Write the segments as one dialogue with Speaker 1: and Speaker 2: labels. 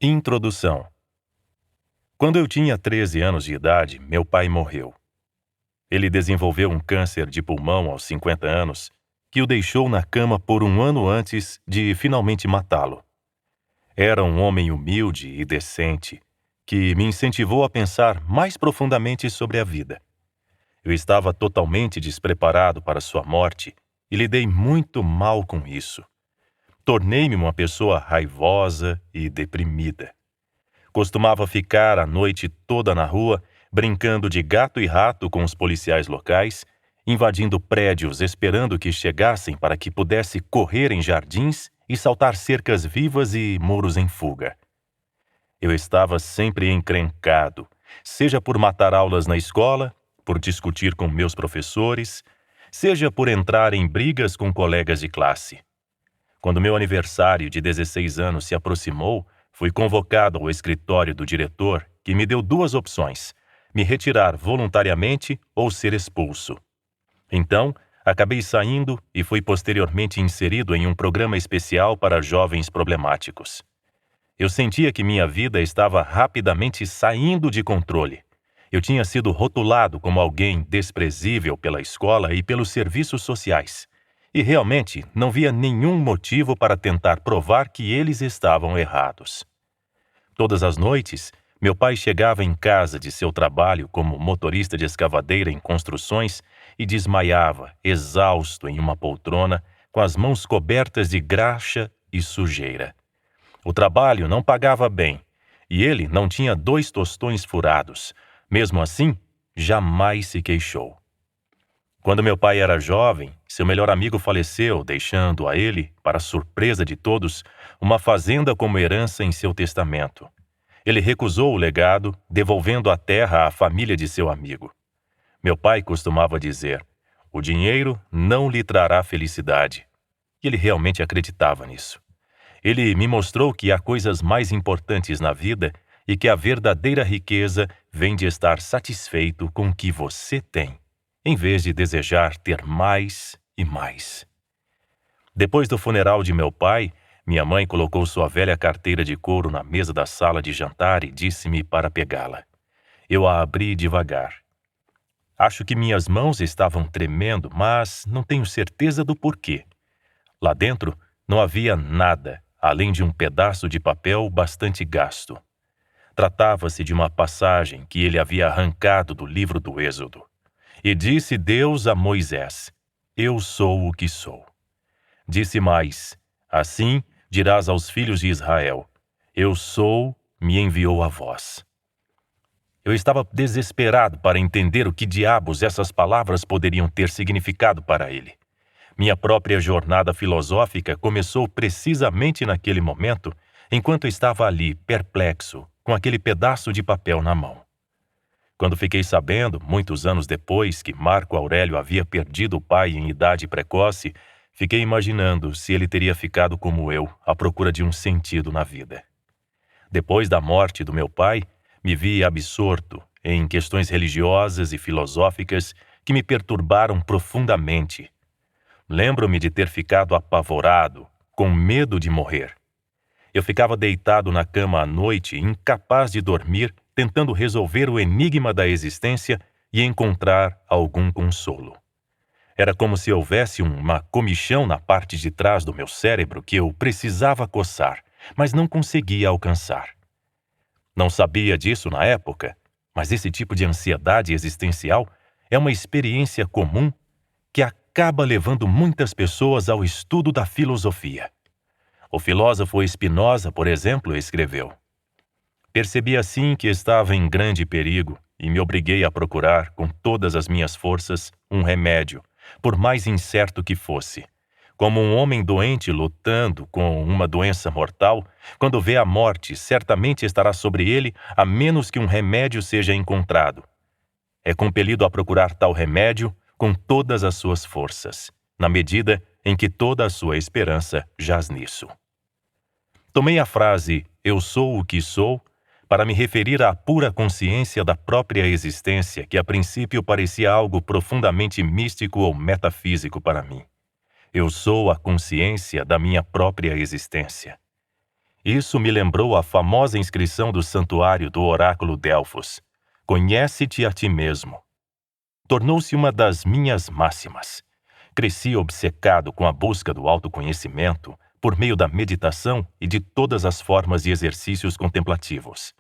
Speaker 1: Introdução. Quando eu tinha 13 anos de idade, meu pai morreu. Ele desenvolveu um câncer de pulmão aos 50 anos, que o deixou na cama por um ano antes de finalmente matá-lo. Era um homem humilde e decente, que me incentivou a pensar mais profundamente sobre a vida. Eu estava totalmente despreparado para sua morte e lidei muito mal com isso. Tornei-me uma pessoa raivosa e deprimida. Costumava ficar a noite toda na rua, brincando de gato e rato com os policiais locais, invadindo prédios esperando que chegassem para que pudesse correr em jardins e saltar cercas vivas e muros em fuga. Eu estava sempre encrencado, seja por matar aulas na escola, por discutir com meus professores, seja por entrar em brigas com colegas de classe. Quando meu aniversário de 16 anos se aproximou, fui convocado ao escritório do diretor, que me deu duas opções: me retirar voluntariamente ou ser expulso. Então, acabei saindo e fui posteriormente inserido em um programa especial para jovens problemáticos. Eu sentia que minha vida estava rapidamente saindo de controle. Eu tinha sido rotulado como alguém desprezível pela escola e pelos serviços sociais. E realmente não via nenhum motivo para tentar provar que eles estavam errados. Todas as noites, meu pai chegava em casa de seu trabalho como motorista de escavadeira em construções e desmaiava, exausto em uma poltrona, com as mãos cobertas de graxa e sujeira. O trabalho não pagava bem, e ele não tinha 2 tostões furados. Mesmo assim, jamais se queixou. Quando meu pai era jovem, seu melhor amigo faleceu, deixando a ele, para surpresa de todos, uma fazenda como herança em seu testamento. Ele recusou o legado, devolvendo a terra à família de seu amigo. Meu pai costumava dizer: "O dinheiro não lhe trará felicidade." E ele realmente acreditava nisso. Ele me mostrou que há coisas mais importantes na vida e que a verdadeira riqueza vem de estar satisfeito com o que você tem, em vez de desejar ter mais e mais. Depois do funeral de meu pai, minha mãe colocou sua velha carteira de couro na mesa da sala de jantar e disse-me para pegá-la. Eu a abri devagar. Acho que minhas mãos estavam tremendo, mas não tenho certeza do porquê. Lá dentro não havia nada, além de um pedaço de papel bastante gasto. Tratava-se de uma passagem que ele havia arrancado do livro do Êxodo. E disse Deus a Moisés: "Eu sou o que sou." Disse mais: "Assim dirás aos filhos de Israel: Eu sou, me enviou a vós." Eu estava desesperado para entender o que diabos essas palavras poderiam ter significado para ele. Minha própria jornada filosófica começou precisamente naquele momento, enquanto eu estava ali, perplexo, com aquele pedaço de papel na mão. Quando fiquei sabendo, muitos anos depois, que Marco Aurélio havia perdido o pai em idade precoce, fiquei imaginando se ele teria ficado como eu, à procura de um sentido na vida. Depois da morte do meu pai, me vi absorto em questões religiosas e filosóficas que me perturbaram profundamente. Lembro-me de ter ficado apavorado, com medo de morrer. Eu ficava deitado na cama à noite, incapaz de dormir, tentando resolver o enigma da existência e encontrar algum consolo. Era como se houvesse uma comichão na parte de trás do meu cérebro que eu precisava coçar, mas não conseguia alcançar. Não sabia disso na época, mas esse tipo de ansiedade existencial é uma experiência comum que acaba levando muitas pessoas ao estudo da filosofia. O filósofo Spinoza, por exemplo, escreveu: "Percebi assim que estava em grande perigo e me obriguei a procurar, com todas as minhas forças, um remédio, por mais incerto que fosse. Como um homem doente lutando com uma doença mortal, quando vê a morte, certamente estará sobre ele, a menos que um remédio seja encontrado. É compelido a procurar tal remédio com todas as suas forças, na medida em que toda a sua esperança jaz nisso." Tomei a frase "eu sou o que sou" para me referir à pura consciência da própria existência, que a princípio parecia algo profundamente místico ou metafísico para mim. Eu sou a consciência da minha própria existência. Isso me lembrou a famosa inscrição do santuário do oráculo Delfos: Conhece-te a ti mesmo. Tornou-se uma das minhas máximas. Cresci obcecado com a busca do autoconhecimento por meio da meditação e de todas as formas de exercícios contemplativos.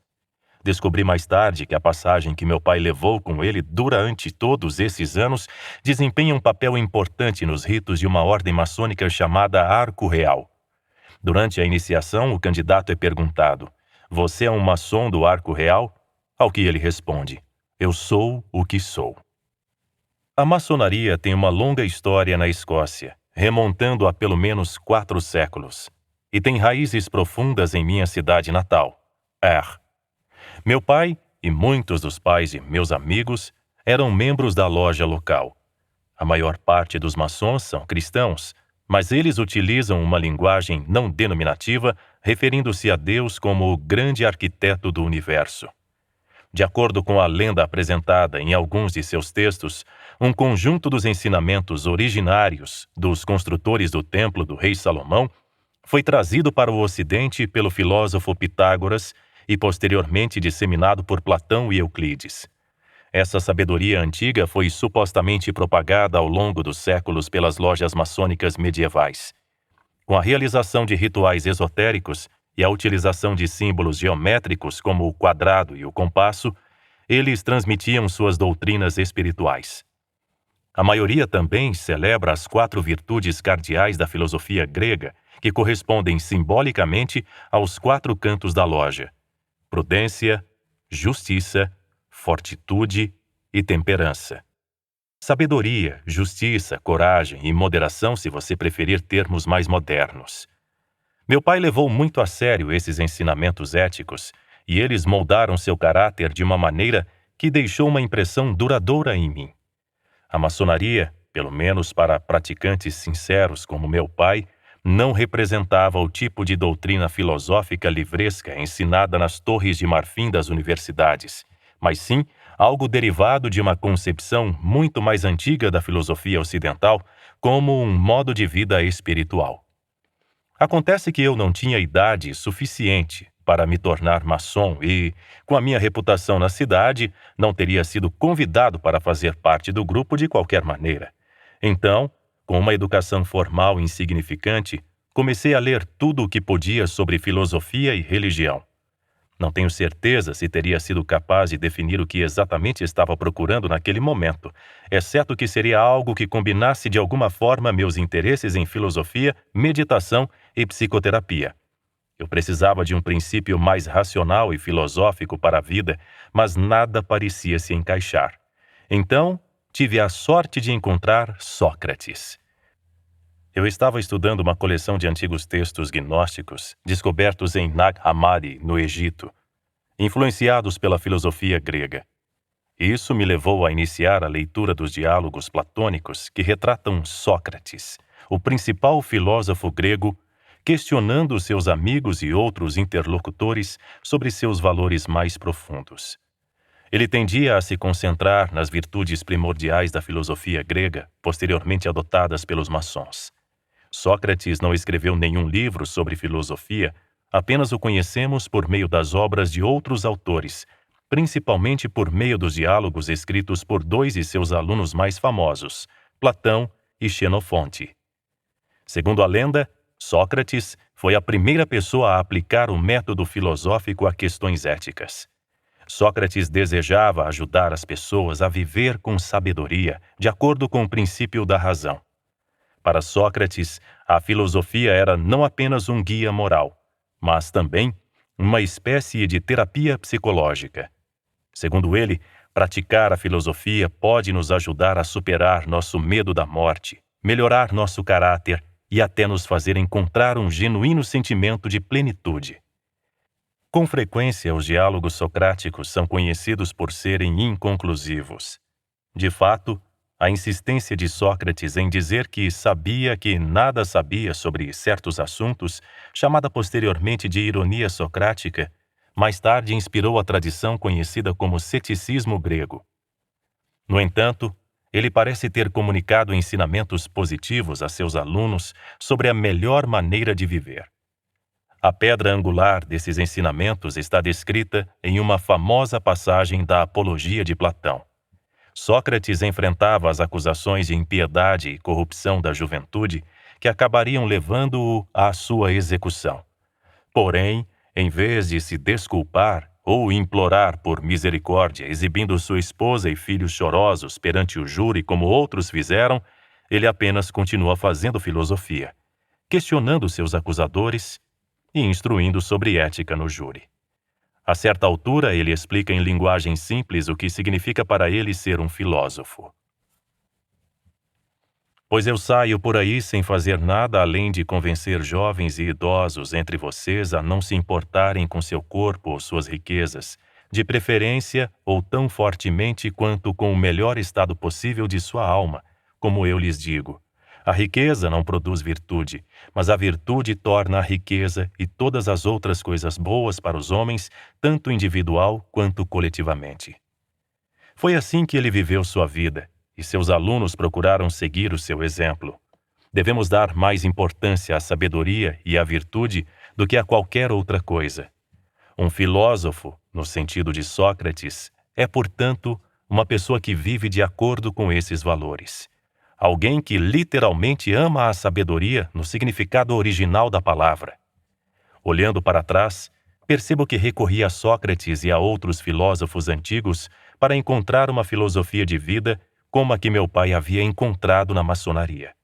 Speaker 1: Descobri mais tarde que a passagem que meu pai levou com ele durante todos esses anos desempenha um papel importante nos ritos de uma ordem maçônica chamada Arco Real. Durante a iniciação, o candidato é perguntado: "Você é um maçom do Arco Real?" Ao que ele responde: "Eu sou o que sou." A maçonaria tem uma longa história na Escócia, remontando a pelo menos 4 séculos, e tem raízes profundas em minha cidade natal, Ayr. Meu pai e muitos dos pais de meus amigos eram membros da loja local. A maior parte dos maçons são cristãos, mas eles utilizam uma linguagem não denominativa, referindo-se a Deus como o grande arquiteto do universo. De acordo com a lenda apresentada em alguns de seus textos, um conjunto dos ensinamentos originários dos construtores do templo do rei Salomão foi trazido para o Ocidente pelo filósofo Pitágoras e posteriormente disseminado por Platão e Euclides. Essa sabedoria antiga foi supostamente propagada ao longo dos séculos pelas lojas maçônicas medievais. Com a realização de rituais esotéricos e a utilização de símbolos geométricos como o quadrado e o compasso, eles transmitiam suas doutrinas espirituais. A maioria também celebra as 4 virtudes cardeais da filosofia grega, que correspondem simbolicamente aos 4 cantos da loja: prudência, justiça, fortitude e temperança. Sabedoria, justiça, coragem e moderação, se você preferir termos mais modernos. Meu pai levou muito a sério esses ensinamentos éticos e eles moldaram seu caráter de uma maneira que deixou uma impressão duradoura em mim. A maçonaria, pelo menos para praticantes sinceros como meu pai, não representava o tipo de doutrina filosófica livresca ensinada nas torres de marfim das universidades, mas sim algo derivado de uma concepção muito mais antiga da filosofia ocidental como um modo de vida espiritual. Acontece que eu não tinha idade suficiente para me tornar maçom e, com a minha reputação na cidade, não teria sido convidado para fazer parte do grupo de qualquer maneira. Então, com uma educação formal insignificante, comecei a ler tudo o que podia sobre filosofia e religião. Não tenho certeza se teria sido capaz de definir o que exatamente estava procurando naquele momento, exceto que seria algo que combinasse de alguma forma meus interesses em filosofia, meditação e psicoterapia. Eu precisava de um princípio mais racional e filosófico para a vida, mas nada parecia se encaixar. Então, tive a sorte de encontrar Sócrates. Eu estava estudando uma coleção de antigos textos gnósticos descobertos em Nag Hammadi, no Egito, influenciados pela filosofia grega. Isso me levou a iniciar a leitura dos diálogos platônicos que retratam Sócrates, o principal filósofo grego, questionando seus amigos e outros interlocutores sobre seus valores mais profundos. Ele tendia a se concentrar nas virtudes primordiais da filosofia grega, posteriormente adotadas pelos maçons. Sócrates não escreveu nenhum livro sobre filosofia, apenas o conhecemos por meio das obras de outros autores, principalmente por meio dos diálogos escritos por 2 de seus alunos mais famosos, Platão e Xenofonte. Segundo a lenda, Sócrates foi a primeira pessoa a aplicar o método filosófico a questões éticas. Sócrates desejava ajudar as pessoas a viver com sabedoria, de acordo com o princípio da razão. Para Sócrates, a filosofia era não apenas um guia moral, mas também uma espécie de terapia psicológica. Segundo ele, praticar a filosofia pode nos ajudar a superar nosso medo da morte, melhorar nosso caráter e até nos fazer encontrar um genuíno sentimento de plenitude. Com frequência, os diálogos socráticos são conhecidos por serem inconclusivos. De fato, a insistência de Sócrates em dizer que sabia que nada sabia sobre certos assuntos, chamada posteriormente de ironia socrática, mais tarde inspirou a tradição conhecida como ceticismo grego. No entanto, ele parece ter comunicado ensinamentos positivos a seus alunos sobre a melhor maneira de viver. A pedra angular desses ensinamentos está descrita em uma famosa passagem da Apologia de Platão. Sócrates enfrentava as acusações de impiedade e corrupção da juventude que acabariam levando-o à sua execução. Porém, em vez de se desculpar ou implorar por misericórdia, exibindo sua esposa e filhos chorosos perante o júri como outros fizeram, ele apenas continua fazendo filosofia, questionando seus acusadores e instruindo sobre ética no júri. A certa altura, ele explica em linguagem simples o que significa para ele ser um filósofo. Pois eu saio por aí sem fazer nada além de convencer jovens e idosos entre vocês a não se importarem com seu corpo ou suas riquezas, de preferência ou tão fortemente quanto com o melhor estado possível de sua alma, como eu lhes digo. A riqueza não produz virtude, mas a virtude torna a riqueza e todas as outras coisas boas para os homens, tanto individual quanto coletivamente. Foi assim que ele viveu sua vida, e seus alunos procuraram seguir o seu exemplo. Devemos dar mais importância à sabedoria e à virtude do que a qualquer outra coisa. Um filósofo, no sentido de Sócrates, é, portanto, uma pessoa que vive de acordo com esses valores. Alguém que literalmente ama a sabedoria no significado original da palavra. Olhando para trás, percebo que recorri a Sócrates e a outros filósofos antigos para encontrar uma filosofia de vida como a que meu pai havia encontrado na maçonaria.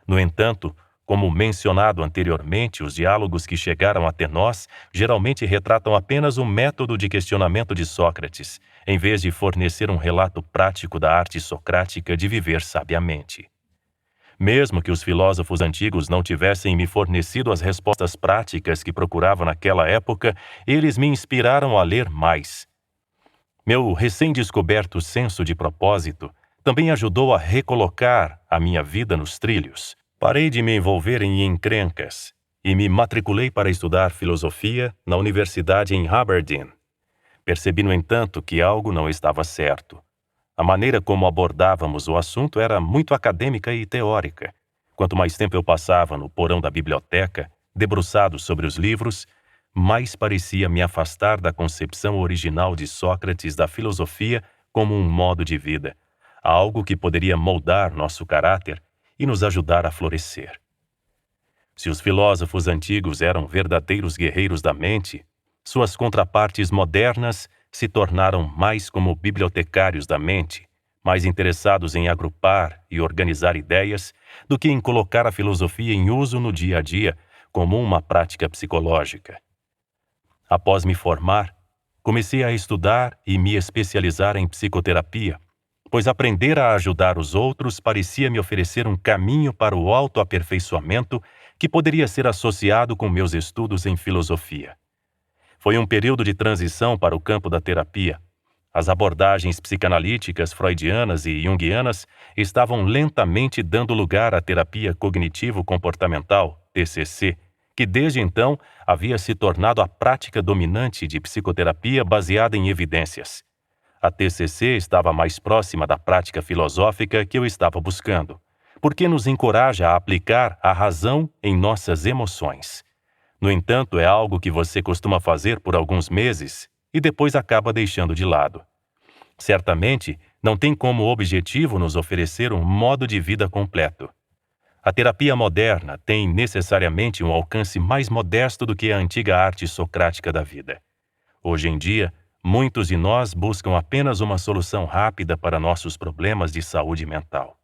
Speaker 1: No entanto, como mencionado anteriormente, os diálogos que chegaram até nós geralmente retratam apenas o método de questionamento de Sócrates, em vez de fornecer um relato prático da arte socrática de viver sabiamente. Mesmo que os filósofos antigos não tivessem me fornecido as respostas práticas que procurava naquela época, eles me inspiraram a ler mais. Meu recém-descoberto senso de propósito também ajudou a recolocar a minha vida nos trilhos. Parei de me envolver em encrencas e me matriculei para estudar filosofia na universidade em Aberdeen. Percebi, no entanto, que algo não estava certo. A maneira como abordávamos o assunto era muito acadêmica e teórica. Quanto mais tempo eu passava no porão da biblioteca, debruçado sobre os livros, mais parecia me afastar da concepção original de Sócrates da filosofia como um modo de vida, algo que poderia moldar nosso caráter e nos ajudar a florescer. Se os filósofos antigos eram verdadeiros guerreiros da mente, suas contrapartes modernas se tornaram mais como bibliotecários da mente, mais interessados em agrupar e organizar ideias do que em colocar a filosofia em uso no dia a dia como uma prática psicológica. Após me formar, comecei a estudar e me especializar em psicoterapia, pois aprender a ajudar os outros parecia me oferecer um caminho para o autoaperfeiçoamento que poderia ser associado com meus estudos em filosofia. Foi um período de transição para o campo da terapia. As abordagens psicanalíticas freudianas e junguianas estavam lentamente dando lugar à terapia cognitivo-comportamental, TCC, que desde então havia se tornado a prática dominante de psicoterapia baseada em evidências. A TCC estava mais próxima da prática filosófica que eu estava buscando, porque nos encoraja a aplicar a razão em nossas emoções. No entanto, é algo que você costuma fazer por alguns meses e depois acaba deixando de lado. Certamente, não tem como objetivo nos oferecer um modo de vida completo. A terapia moderna tem necessariamente um alcance mais modesto do que a antiga arte socrática da vida. Hoje em dia, muitos de nós buscam apenas uma solução rápida para nossos problemas de saúde mental.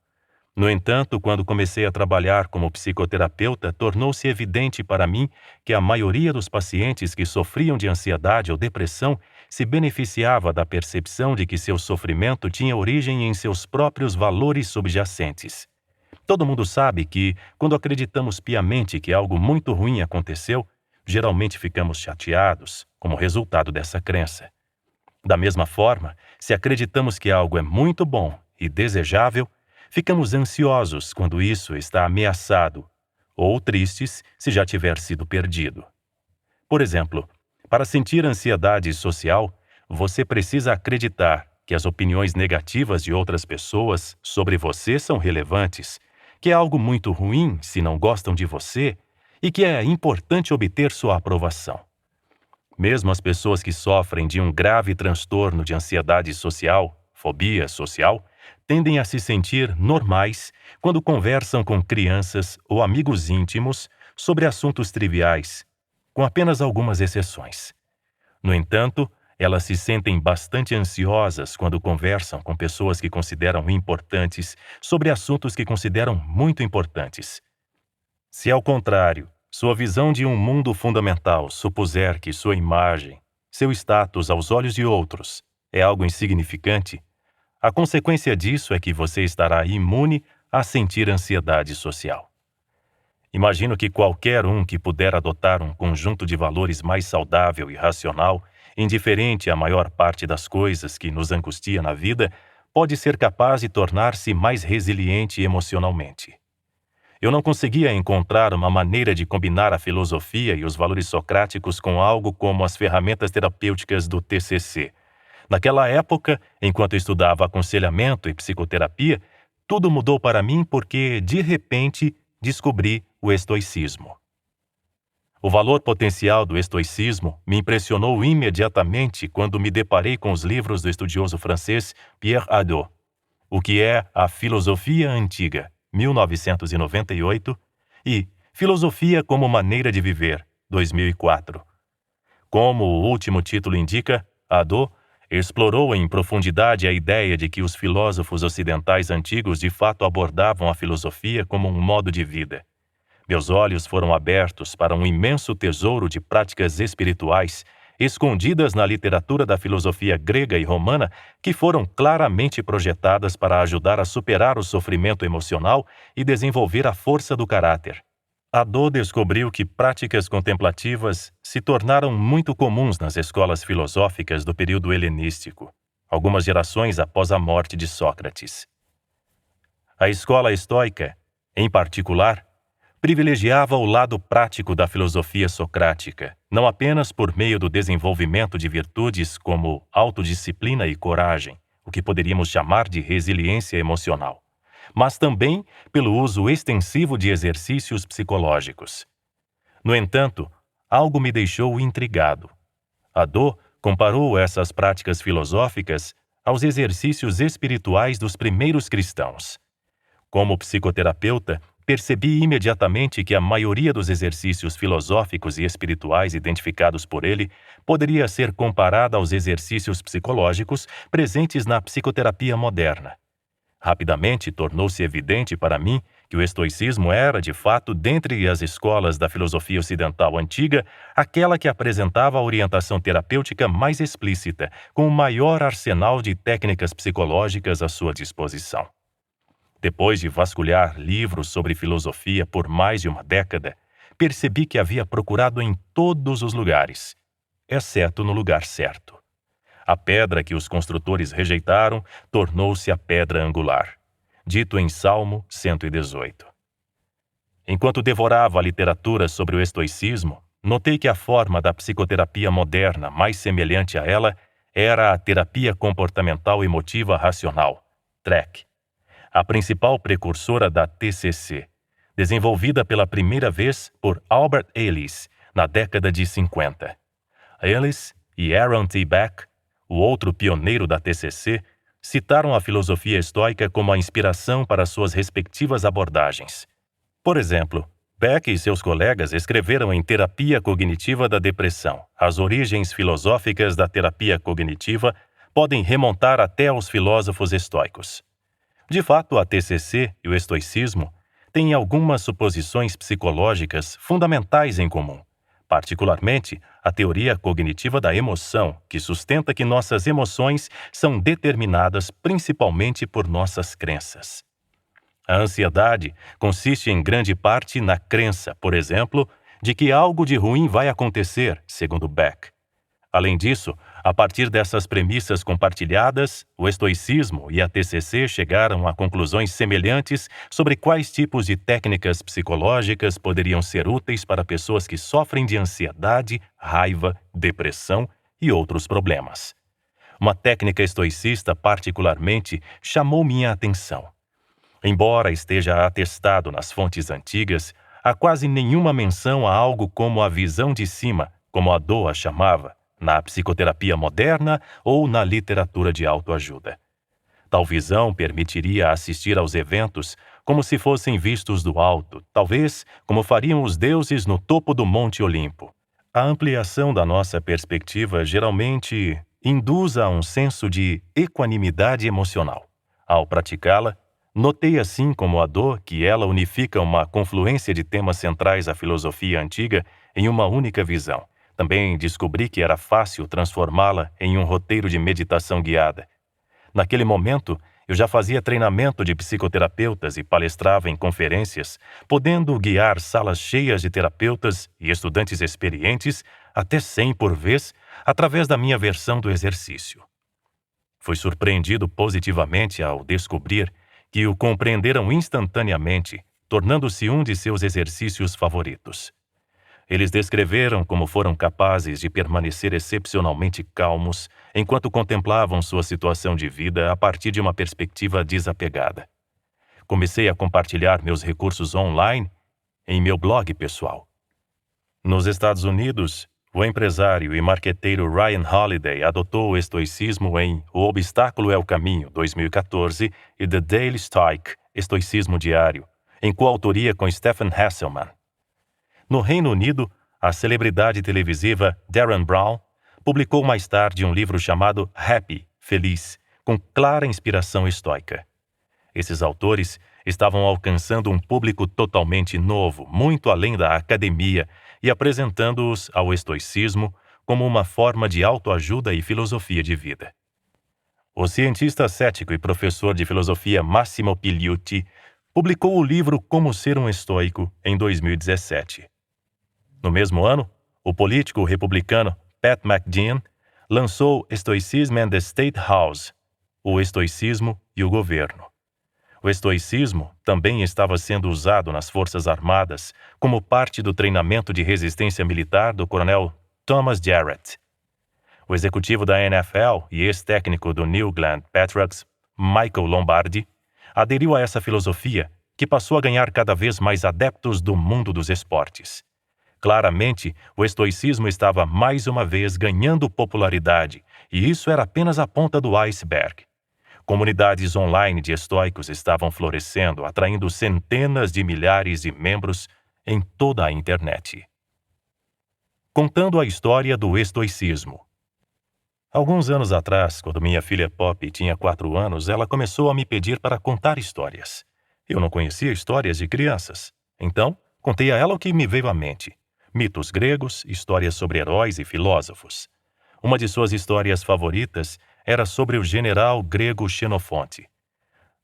Speaker 1: No entanto, quando comecei a trabalhar como psicoterapeuta, tornou-se evidente para mim que a maioria dos pacientes que sofriam de ansiedade ou depressão se beneficiava da percepção de que seu sofrimento tinha origem em seus próprios valores subjacentes. Todo mundo sabe que, quando acreditamos piamente que algo muito ruim aconteceu, geralmente ficamos chateados como resultado dessa crença. Da mesma forma, se acreditamos que algo é muito bom e desejável, ficamos ansiosos quando isso está ameaçado, ou tristes se já tiver sido perdido. Por exemplo, para sentir ansiedade social, você precisa acreditar que as opiniões negativas de outras pessoas sobre você são relevantes, que é algo muito ruim se não gostam de você e que é importante obter sua aprovação. Mesmo as pessoas que sofrem de um grave transtorno de ansiedade social, fobia social, tendem a se sentir normais quando conversam com crianças ou amigos íntimos sobre assuntos triviais, com apenas algumas exceções. No entanto, elas se sentem bastante ansiosas quando conversam com pessoas que consideram importantes sobre assuntos que consideram muito importantes. Se, ao contrário, sua visão de um mundo fundamental supuser que sua imagem, seu status aos olhos de outros, é algo insignificante, a consequência disso é que você estará imune a sentir ansiedade social. Imagino que qualquer um que puder adotar um conjunto de valores mais saudável e racional, indiferente à maior parte das coisas que nos angustia na vida, pode ser capaz de tornar-se mais resiliente emocionalmente. Eu não conseguia encontrar uma maneira de combinar a filosofia e os valores socráticos com algo como as ferramentas terapêuticas do TCC. Naquela época, enquanto estudava aconselhamento e psicoterapia, tudo mudou para mim porque, de repente, descobri o estoicismo. O valor potencial do estoicismo me impressionou imediatamente quando me deparei com os livros do estudioso francês Pierre Hadot, O que é a Filosofia Antiga, 1998, e Filosofia como Maneira de Viver, 2004. Como o último título indica, Hadot explorou em profundidade a ideia de que os filósofos ocidentais antigos de fato abordavam a filosofia como um modo de vida. Meus olhos foram abertos para um imenso tesouro de práticas espirituais escondidas na literatura da filosofia grega e romana que foram claramente projetadas para ajudar a superar o sofrimento emocional e desenvolver a força do caráter. Hadot descobriu que práticas contemplativas se tornaram muito comuns nas escolas filosóficas do período helenístico, algumas gerações após a morte de Sócrates. A escola estoica, em particular, privilegiava o lado prático da filosofia socrática, não apenas por meio do desenvolvimento de virtudes como autodisciplina e coragem, o que poderíamos chamar de resiliência emocional, mas também pelo uso extensivo de exercícios psicológicos. No entanto, algo me deixou intrigado. Hadot comparou essas práticas filosóficas aos exercícios espirituais dos primeiros cristãos. Como psicoterapeuta, percebi imediatamente que a maioria dos exercícios filosóficos e espirituais identificados por ele poderia ser comparada aos exercícios psicológicos presentes na psicoterapia moderna. Rapidamente tornou-se evidente para mim que o estoicismo era, de fato, dentre as escolas da filosofia ocidental antiga, aquela que apresentava a orientação terapêutica mais explícita, com o maior arsenal de técnicas psicológicas à sua disposição. Depois de vasculhar livros sobre filosofia por mais de uma década, percebi que havia procurado em todos os lugares, exceto no lugar certo. A pedra que os construtores rejeitaram tornou-se a pedra angular, dito em Salmo 118. Enquanto devorava a literatura sobre o estoicismo, notei que a forma da psicoterapia moderna mais semelhante a ela era a terapia comportamental emotiva racional, TREC, a principal precursora da TCC, desenvolvida pela primeira vez por Albert Ellis na década de 50. Ellis e Aaron T. Beck, o outro pioneiro da TCC, citaram a filosofia estoica como a inspiração para suas respectivas abordagens. Por exemplo, Beck e seus colegas escreveram em Terapia Cognitiva da Depressão. As origens filosóficas da terapia cognitiva podem remontar até aos filósofos estoicos. De fato, a TCC e o estoicismo têm algumas suposições psicológicas fundamentais em comum, particularmente a teoria cognitiva da emoção, que sustenta que nossas emoções são determinadas principalmente por nossas crenças. A ansiedade consiste em grande parte na crença, por exemplo, de que algo de ruim vai acontecer, segundo Beck. Além disso, a partir dessas premissas compartilhadas, o estoicismo e a TCC chegaram a conclusões semelhantes sobre quais tipos de técnicas psicológicas poderiam ser úteis para pessoas que sofrem de ansiedade, raiva, depressão e outros problemas. Uma técnica estoicista particularmente chamou minha atenção. Embora esteja atestado nas fontes antigas, há quase nenhuma menção a algo como a visão de cima, como a Do a chamava, na psicoterapia moderna ou na literatura de autoajuda. Tal visão permitiria assistir aos eventos como se fossem vistos do alto, talvez como fariam os deuses no topo do Monte Olimpo. A ampliação da nossa perspectiva geralmente induz a um senso de equanimidade emocional. Ao praticá-la, notei assim como a dor que ela unifica uma confluência de temas centrais à filosofia antiga em uma única visão. Também descobri que era fácil transformá-la em um roteiro de meditação guiada. Naquele momento, eu já fazia treinamento de psicoterapeutas e palestrava em conferências, podendo guiar salas cheias de terapeutas e estudantes experientes, até 100 por vez, através da minha versão do exercício. Fui surpreendido positivamente ao descobrir que o compreenderam instantaneamente, tornando-se um de seus exercícios favoritos. Eles descreveram como foram capazes de permanecer excepcionalmente calmos enquanto contemplavam sua situação de vida a partir de uma perspectiva desapegada. Comecei a compartilhar meus recursos online em meu blog pessoal. Nos Estados Unidos, o empresário e marqueteiro Ryan Holiday adotou o estoicismo em O Obstáculo é o Caminho, 2014, e The Daily Stoic, Estoicismo Diário, em coautoria com Stephen Hasselman. No Reino Unido, a celebridade televisiva Darren Brown publicou mais tarde um livro chamado Happy, Feliz, com clara inspiração estoica. Esses autores estavam alcançando um público totalmente novo, muito além da academia, e apresentando-os ao estoicismo como uma forma de autoajuda e filosofia de vida. O cientista cético e professor de filosofia Massimo Pigliucci publicou o livro Como Ser um Estoico em 2017. No mesmo ano, o político republicano Pat McGeehan lançou Stoicism and the State House, o estoicismo e o governo. O estoicismo também estava sendo usado nas Forças Armadas como parte do treinamento de resistência militar do coronel Thomas Jarrett. O executivo da NFL e ex-técnico do New England Patriots, Michael Lombardi, aderiu a essa filosofia que passou a ganhar cada vez mais adeptos do mundo dos esportes. Claramente, o estoicismo estava mais uma vez ganhando popularidade, e isso era apenas a ponta do iceberg. Comunidades online de estoicos estavam florescendo, atraindo centenas de milhares de membros em toda a internet. Contando a história do estoicismo. Alguns anos atrás, quando minha filha Poppy tinha 4 anos, ela começou a me pedir para contar histórias. Eu não conhecia histórias de crianças, então contei a ela o que me veio à mente. Mitos gregos, histórias sobre heróis e filósofos. Uma de suas histórias favoritas era sobre o general grego Xenofonte.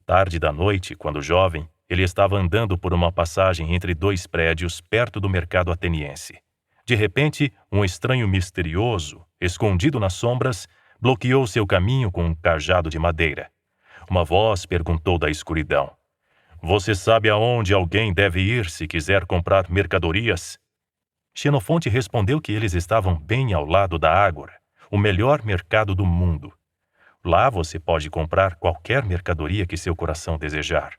Speaker 1: Tarde da noite, quando jovem, ele estava andando por uma passagem entre 2 prédios perto do mercado ateniense. De repente, um estranho misterioso, escondido nas sombras, bloqueou seu caminho com um cajado de madeira. Uma voz perguntou da escuridão: "Você sabe aonde alguém deve ir se quiser comprar mercadorias?" Xenofonte respondeu que eles estavam bem ao lado da Ágora, o melhor mercado do mundo. Lá você pode comprar qualquer mercadoria que seu coração desejar.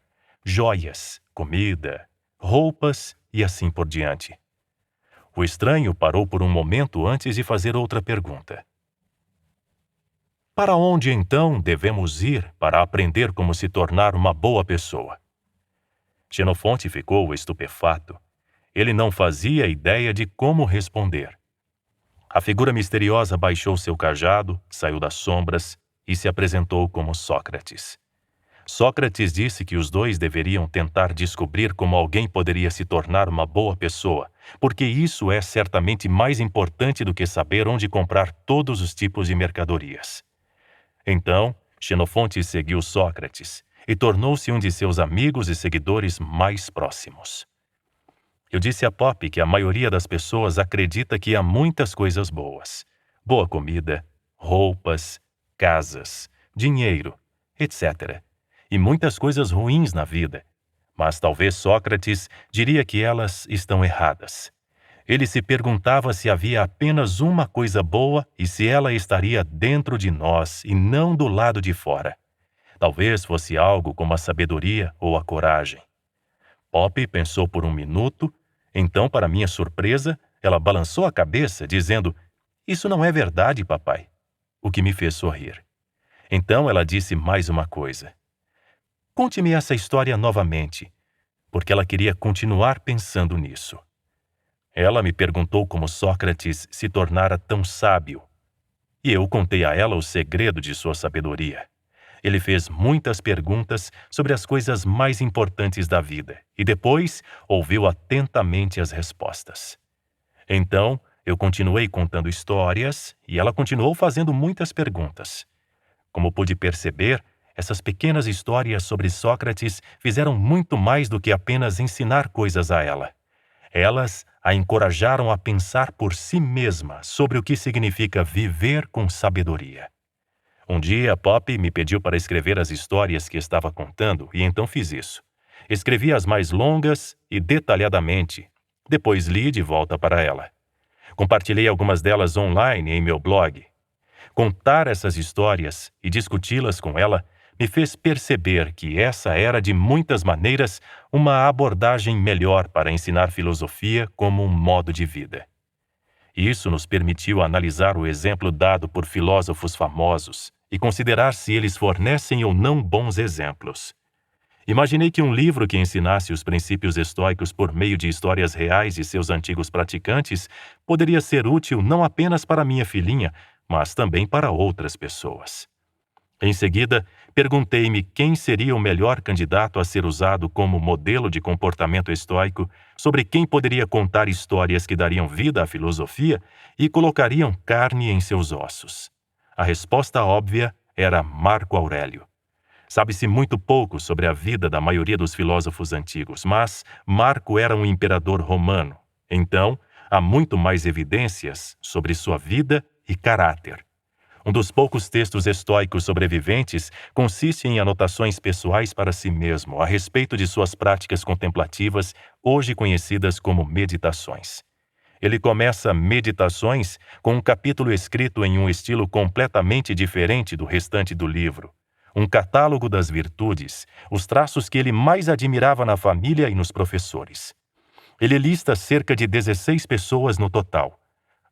Speaker 1: Joias, comida, roupas e assim por diante. O estranho parou por um momento antes de fazer outra pergunta. Para onde então devemos ir para aprender como se tornar uma boa pessoa? Xenofonte ficou estupefato. Ele não fazia ideia de como responder. A figura misteriosa baixou seu cajado, saiu das sombras e se apresentou como Sócrates. Sócrates disse que os dois deveriam tentar descobrir como alguém poderia se tornar uma boa pessoa, porque isso é certamente mais importante do que saber onde comprar todos os tipos de mercadorias. Então, Xenofonte seguiu Sócrates e tornou-se um de seus amigos e seguidores mais próximos. Eu disse a Poppy que a maioria das pessoas acredita que há muitas coisas boas. Boa comida, roupas, casas, dinheiro, etc. E muitas coisas ruins na vida. Mas talvez Sócrates diria que elas estão erradas. Ele se perguntava se havia apenas uma coisa boa e se ela estaria dentro de nós e não do lado de fora. Talvez fosse algo como a sabedoria ou a coragem. Poppy pensou por um minuto Então, para minha surpresa, ela balançou a cabeça, dizendo: "Isso não é verdade, papai." O que me fez sorrir. Então ela disse mais uma coisa: "Conte-me essa história novamente," porque ela queria continuar pensando nisso. Ela me perguntou como Sócrates se tornara tão sábio. E eu contei a ela o segredo de sua sabedoria. Ele fez muitas perguntas sobre as coisas mais importantes da vida e depois ouviu atentamente as respostas. Então, eu continuei contando histórias e ela continuou fazendo muitas perguntas. Como pude perceber, essas pequenas histórias sobre Sócrates fizeram muito mais do que apenas ensinar coisas a ela. Elas a encorajaram a pensar por si mesma sobre o que significa viver com sabedoria. Um dia, Poppy me pediu para escrever as histórias que estava contando e então fiz isso. Escrevi as mais longas e detalhadamente. Depois li de volta para ela. Compartilhei algumas delas online em meu blog. Contar essas histórias e discuti-las com ela me fez perceber que essa era, de muitas maneiras, uma abordagem melhor para ensinar filosofia como um modo de vida. Isso nos permitiu analisar o exemplo dado por filósofos famosos e considerar se eles fornecem ou não bons exemplos. Imaginei que um livro que ensinasse os princípios estoicos por meio de histórias reais de seus antigos praticantes poderia ser útil não apenas para minha filhinha, mas também para outras pessoas. Em seguida, perguntei-me quem seria o melhor candidato a ser usado como modelo de comportamento estoico, sobre quem poderia contar histórias que dariam vida à filosofia e colocariam carne em seus ossos. A resposta óbvia era Marco Aurélio. Sabe-se muito pouco sobre a vida da maioria dos filósofos antigos, mas Marco era um imperador romano. Então, há muito mais evidências sobre sua vida e caráter. Um dos poucos textos estoicos sobreviventes consiste em anotações pessoais para si mesmo a respeito de suas práticas contemplativas, hoje conhecidas como meditações. Ele começa Meditações com um capítulo escrito em um estilo completamente diferente do restante do livro. Um catálogo das virtudes, os traços que ele mais admirava na família e nos professores. Ele lista cerca de 16 pessoas no total.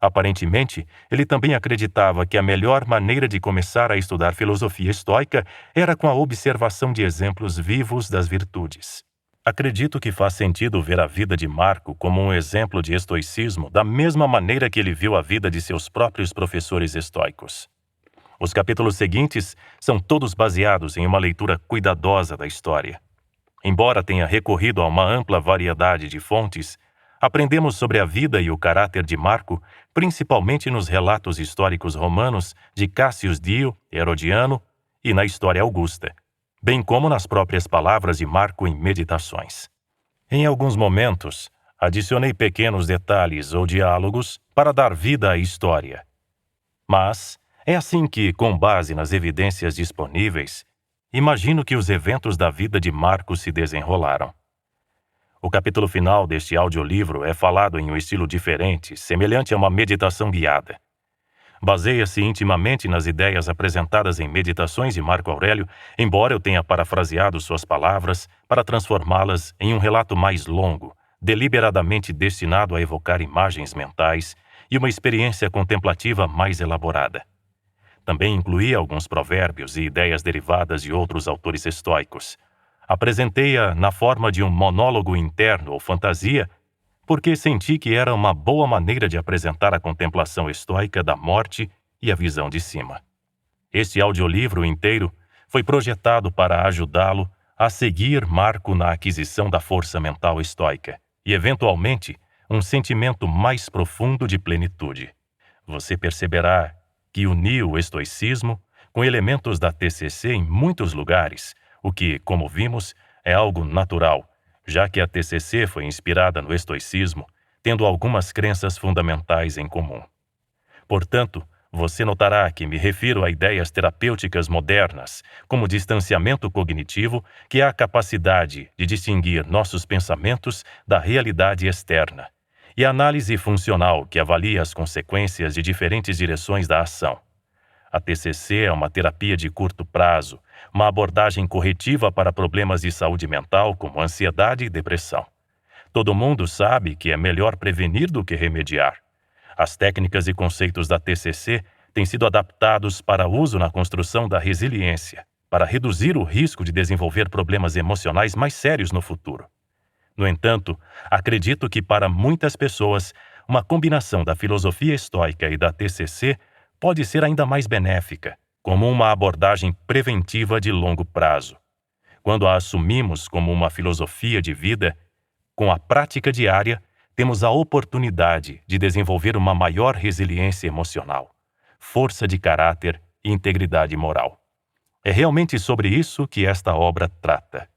Speaker 1: Aparentemente, ele também acreditava que a melhor maneira de começar a estudar filosofia estoica era com a observação de exemplos vivos das virtudes. Acredito que faz sentido ver a vida de Marco como um exemplo de estoicismo da mesma maneira que ele viu a vida de seus próprios professores estoicos. Os capítulos seguintes são todos baseados em uma leitura cuidadosa da história. Embora tenha recorrido a uma ampla variedade de fontes, aprendemos sobre a vida e o caráter de Marco, principalmente nos relatos históricos romanos de Cassius Dio, Herodiano e na História Augusta, bem como nas próprias palavras de Marco em Meditações. Em alguns momentos, adicionei pequenos detalhes ou diálogos para dar vida à história. Mas é assim que, com base nas evidências disponíveis, imagino que os eventos da vida de Marco se desenrolaram. O capítulo final deste audiolivro é falado em um estilo diferente, semelhante a uma meditação guiada. Baseia-se intimamente nas ideias apresentadas em Meditações de Marco Aurélio, embora eu tenha parafraseado suas palavras para transformá-las em um relato mais longo, deliberadamente destinado a evocar imagens mentais e uma experiência contemplativa mais elaborada. Também incluí alguns provérbios e ideias derivadas de outros autores estoicos. Apresentei-a na forma de um monólogo interno ou fantasia, porque senti que era uma boa maneira de apresentar a contemplação estoica da morte e a visão de cima. Este audiolivro inteiro foi projetado para ajudá-lo a seguir Marco na aquisição da força mental estoica e, eventualmente, um sentimento mais profundo de plenitude. Você perceberá que uniu o estoicismo com elementos da TCC em muitos lugares, o que, como vimos, é algo natural, já que a TCC foi inspirada no estoicismo, tendo algumas crenças fundamentais em comum. Portanto, você notará que me refiro a ideias terapêuticas modernas, como distanciamento cognitivo, que é a capacidade de distinguir nossos pensamentos da realidade externa, e análise funcional, que avalia as consequências de diferentes direções da ação. A TCC é uma terapia de curto prazo, uma abordagem corretiva para problemas de saúde mental como ansiedade e depressão. Todo mundo sabe que é melhor prevenir do que remediar. As técnicas e conceitos da TCC têm sido adaptados para uso na construção da resiliência, para reduzir o risco de desenvolver problemas emocionais mais sérios no futuro. No entanto, acredito que para muitas pessoas, uma combinação da filosofia estoica e da TCC pode ser ainda mais benéfica, como uma abordagem preventiva de longo prazo. Quando a assumimos como uma filosofia de vida, com a prática diária, temos a oportunidade de desenvolver uma maior resiliência emocional, força de caráter e integridade moral. É realmente sobre isso que esta obra trata.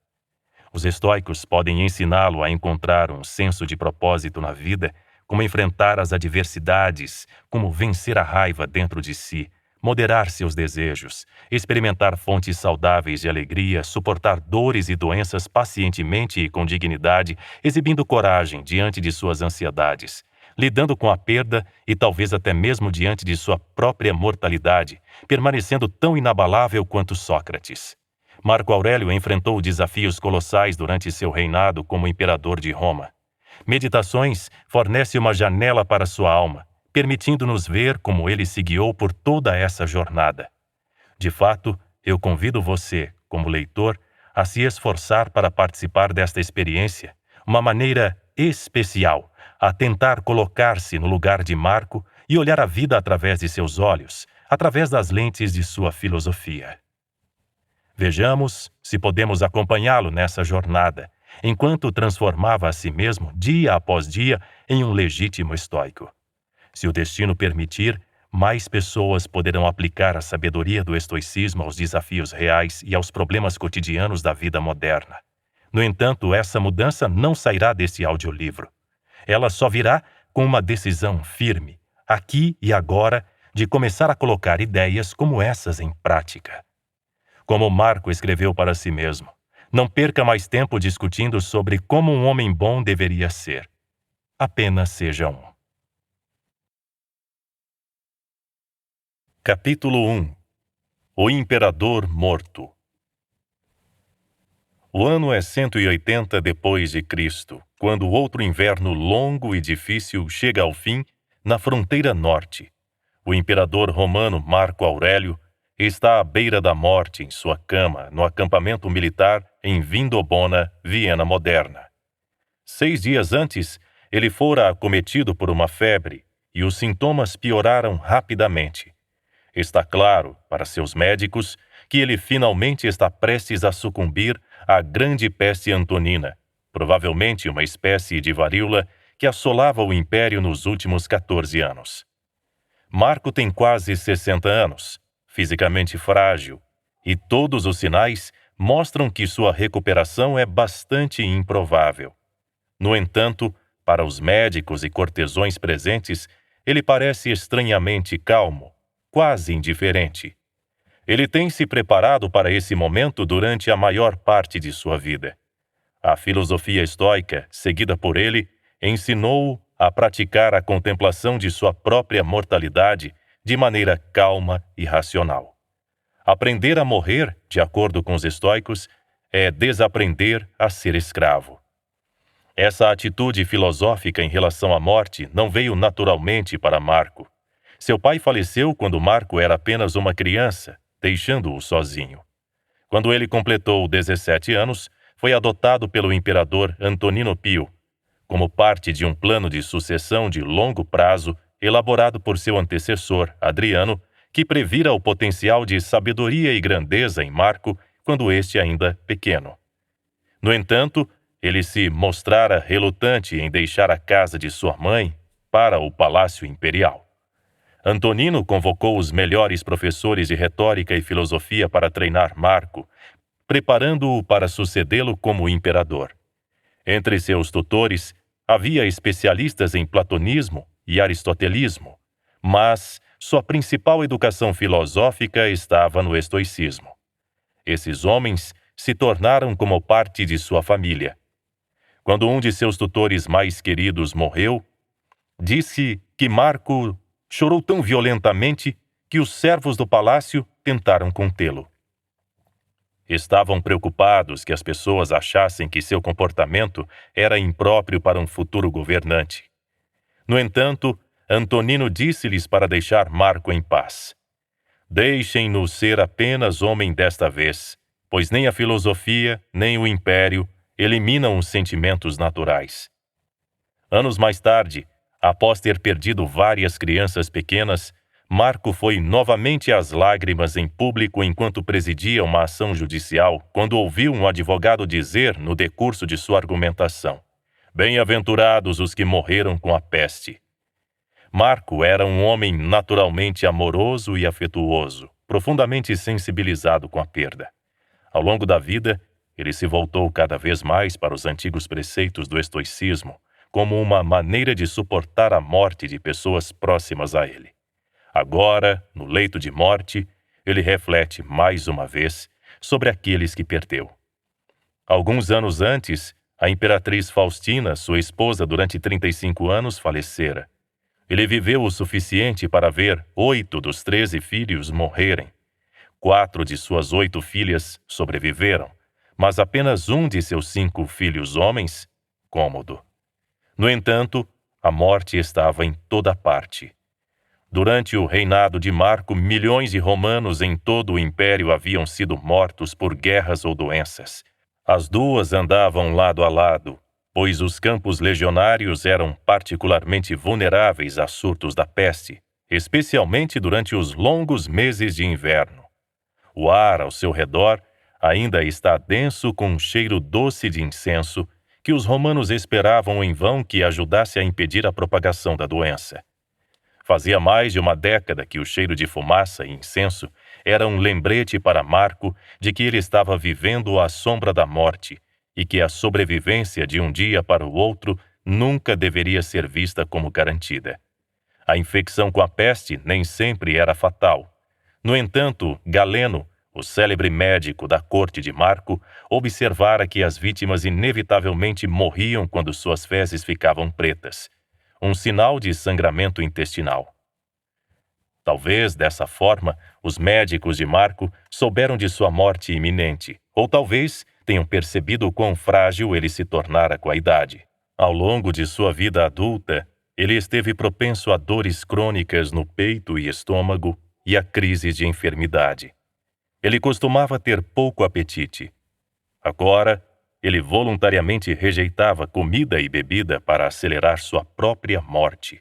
Speaker 1: Os estoicos podem ensiná-lo a encontrar um senso de propósito na vida, como enfrentar as adversidades, como vencer a raiva dentro de si, moderar seus desejos, experimentar fontes saudáveis de alegria, suportar dores e doenças pacientemente e com dignidade, exibindo coragem diante de suas ansiedades, lidando com a perda e talvez até mesmo diante de sua própria mortalidade, permanecendo tão inabalável quanto Sócrates. Marco Aurélio enfrentou desafios colossais durante seu reinado como imperador de Roma. Meditações fornece uma janela para sua alma, permitindo-nos ver como ele se guiou por toda essa jornada. De fato, eu convido você, como leitor, a se esforçar para participar desta experiência, uma maneira especial, a tentar colocar-se no lugar de Marco e olhar a vida através de seus olhos, através das lentes de sua filosofia. Vejamos se podemos acompanhá-lo nessa jornada, enquanto transformava a si mesmo, dia após dia, em um legítimo estoico. Se o destino permitir, mais pessoas poderão aplicar a sabedoria do estoicismo aos desafios reais e aos problemas cotidianos da vida moderna. No entanto, essa mudança não sairá desse audiolivro. Ela só virá com uma decisão firme, aqui e agora, de começar a colocar ideias como essas em prática. Como Marco escreveu para si mesmo, não perca mais tempo discutindo sobre como um homem bom deveria ser. Apenas seja um. Capítulo 1. O Imperador Morto. O ano é 180 depois de Cristo, quando outro inverno longo e difícil chega ao fim na fronteira norte. O imperador romano Marco Aurélio está à beira da morte em sua cama no acampamento militar em Vindobona, Viena moderna. 6 dias antes, ele fora acometido por uma febre e os sintomas pioraram rapidamente. Está claro, para seus médicos, que ele finalmente está prestes a sucumbir à grande peste antonina, provavelmente uma espécie de varíola que assolava o império nos últimos 14 anos. Marco tem quase 60 anos, fisicamente frágil, e todos os sinais mostram que sua recuperação é bastante improvável. No entanto, para os médicos e cortesões presentes, ele parece estranhamente calmo, quase indiferente. Ele tem se preparado para esse momento durante a maior parte de sua vida. A filosofia estoica, seguida por ele, ensinou-o a praticar a contemplação de sua própria mortalidade de maneira calma e racional. Aprender a morrer, de acordo com os estoicos, é desaprender a ser escravo. Essa atitude filosófica em relação à morte não veio naturalmente para Marco. Seu pai faleceu quando Marco era apenas uma criança, deixando-o sozinho. Quando ele completou 17 anos, foi adotado pelo imperador Antonino Pio, como parte de um plano de sucessão de longo prazo elaborado por seu antecessor, Adriano, que previra o potencial de sabedoria e grandeza em Marco quando este ainda pequeno. No entanto, ele se mostrara relutante em deixar a casa de sua mãe para o palácio imperial. Antonino convocou os melhores professores de retórica e filosofia para treinar Marco, preparando-o para sucedê-lo como imperador. Entre seus tutores, havia especialistas em platonismo e aristotelismo, mas sua principal educação filosófica estava no estoicismo. Esses homens se tornaram como parte de sua família. Quando um de seus tutores mais queridos morreu, disse que Marco chorou tão violentamente que os servos do palácio tentaram contê-lo. Estavam preocupados que as pessoas achassem que seu comportamento era impróprio para um futuro governante. No entanto, Antonino disse-lhes para deixar Marco em paz. Deixem-no ser apenas homem desta vez, pois nem a filosofia, nem o império eliminam os sentimentos naturais. Anos mais tarde, após ter perdido várias crianças pequenas, Marco foi novamente às lágrimas em público enquanto presidia uma ação judicial, quando ouviu um advogado dizer, no decurso de sua argumentação: "Bem-aventurados os que morreram com a peste." Marco era um homem naturalmente amoroso e afetuoso, profundamente sensibilizado com a perda. Ao longo da vida, ele se voltou cada vez mais para os antigos preceitos do estoicismo, como uma maneira de suportar a morte de pessoas próximas a ele. Agora, no leito de morte, ele reflete mais uma vez sobre aqueles que perdeu. Alguns anos antes, a imperatriz Faustina, sua esposa durante 35 anos, falecera. Ele viveu o suficiente para ver 8 dos 13 filhos morrerem. 4 de suas 8 filhas sobreviveram, mas apenas um de seus 5 filhos homens, Cômodo. No entanto, a morte estava em toda parte. Durante o reinado de Marco, milhões de romanos em todo o império haviam sido mortos por guerras ou doenças. As duas andavam lado a lado, pois os campos legionários eram particularmente vulneráveis a surtos da peste, especialmente durante os longos meses de inverno. O ar ao seu redor ainda está denso com um cheiro doce de incenso que os romanos esperavam em vão que ajudasse a impedir a propagação da doença. Fazia mais de uma década que o cheiro de fumaça e incenso era um lembrete para Marco de que ele estava vivendo à sombra da morte e que a sobrevivência de um dia para o outro nunca deveria ser vista como garantida. A infecção com a peste nem sempre era fatal. No entanto, Galeno, o célebre médico da corte de Marco, observara que as vítimas inevitavelmente morriam quando suas fezes ficavam pretas, um sinal de sangramento intestinal. Talvez, dessa forma, os médicos de Marco souberam de sua morte iminente, ou talvez tenham percebido o quão frágil ele se tornara com a idade. Ao longo de sua vida adulta, ele esteve propenso a dores crônicas no peito e estômago e a crises de enfermidade. Ele costumava ter pouco apetite. Agora, ele voluntariamente rejeitava comida e bebida para acelerar sua própria morte.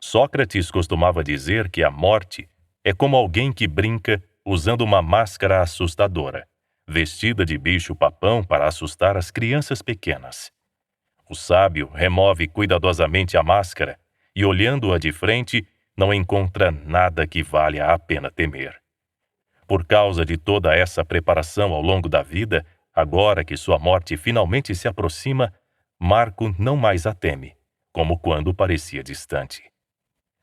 Speaker 1: Sócrates costumava dizer que a morte é como alguém que brinca usando uma máscara assustadora, vestida de bicho-papão para assustar as crianças pequenas. O sábio remove cuidadosamente a máscara e, olhando-a de frente, não encontra nada que valha a pena temer. Por causa de toda essa preparação ao longo da vida, agora que sua morte finalmente se aproxima, Marco não mais a teme, como quando parecia distante.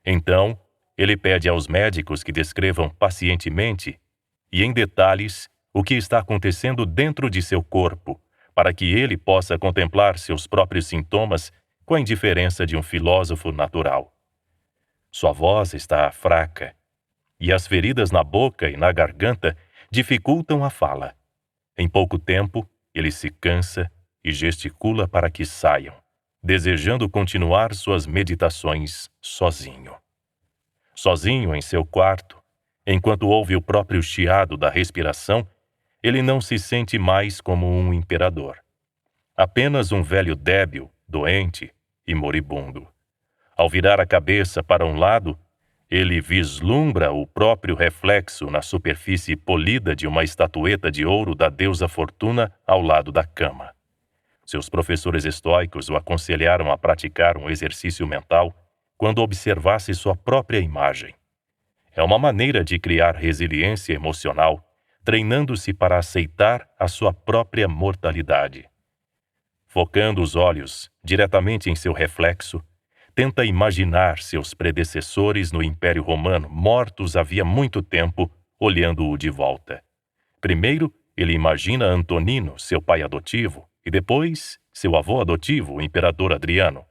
Speaker 1: Então, ele pede aos médicos que descrevam pacientemente e em detalhes o que está acontecendo dentro de seu corpo, para que ele possa contemplar seus próprios sintomas com a indiferença de um filósofo natural. Sua voz está fraca, e as feridas na boca e na garganta dificultam a fala. Em pouco tempo, ele se cansa e gesticula para que saiam, desejando continuar suas meditações sozinho. Sozinho em seu quarto, enquanto ouve o próprio chiado da respiração, ele não se sente mais como um imperador. Apenas um velho débil, doente e moribundo. Ao virar a cabeça para um lado, ele vislumbra o próprio reflexo na superfície polida de uma estatueta de ouro da deusa Fortuna ao lado da cama. Seus professores estoicos o aconselharam a praticar um exercício mental quando observasse sua própria imagem. É uma maneira de criar resiliência emocional, treinando-se para aceitar a sua própria mortalidade. Focando os olhos diretamente em seu reflexo, tenta imaginar seus predecessores no Império Romano mortos havia muito tempo, olhando-o de volta. Primeiro, ele imagina Antonino, seu pai adotivo, e depois, seu avô adotivo, o imperador Adriano.